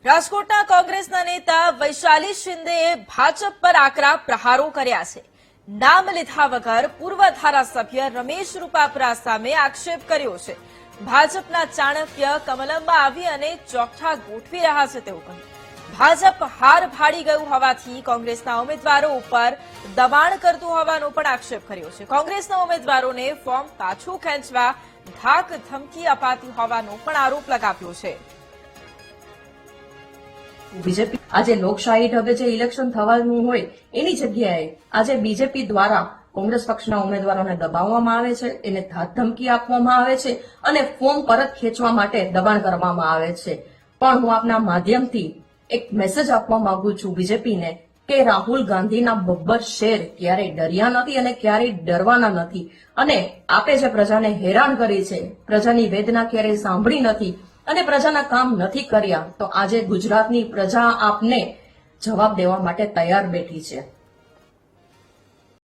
રાજકોટના કોંગ્રેસના નેતા વૈશાલી શિંદેએ ભાજપ પર આકરા પ્રહારો કર્યા છે. નામ લીધા વગર પૂર્વ ધારાસભ્ય રમેશ રૂપાપરા સામે આક્ષેપ કર્યો છે. ભાજપના ચાણક્ય કમલમમાં આવી અને ચોકઠા ગોઠવી રહ્યા છે તેવું કહ્યું. ભાજપ હાર ભાડી ગયું હોવાથી કોંગ્રેસના ઉમેદવારો ઉપર દબાણ કરતું હોવાનો પણ આક્ષેપ કર્યો છે. કોંગ્રેસના ઉમેદવારોને ફોર્મ પાછું ખેંચવા ધાક ધમકી અપાતી હોવાનો પણ આરોપ લગાવ્યો છે. બીજેપી આજે લોકશાહી ઢબે જે ઇલેક્શન થવાનું હોય એની જગ્યાએ આજે બીજેપી દ્વારા કોંગ્રેસ પક્ષના ઉમેદવારોને દબાવવામાં આવે છે, એને ધમકી આપવામાં આવે છે અને ફોર્મ પરત ખેંચવા માટે દબાણ કરવામાં આવે છે. પણ હું આપના માધ્યમથી એક મેસેજ આપવા માંગુ છું બીજેપીને કે રાહુલ ગાંધીના બબ્બર શેર ક્યારેય ડર્યા નથી અને ક્યારેય ડરવાના નથી. અને આપે જે પ્રજાને હેરાન કરી છે, પ્રજાની વેદના ક્યારેય સાંભળી નથી અને પ્રજાના કામ નથી કર્યા, તો આજે ગુજરાતની પ્રજા આપને જવાબ દેવા માટે તૈયાર બેઠી છે.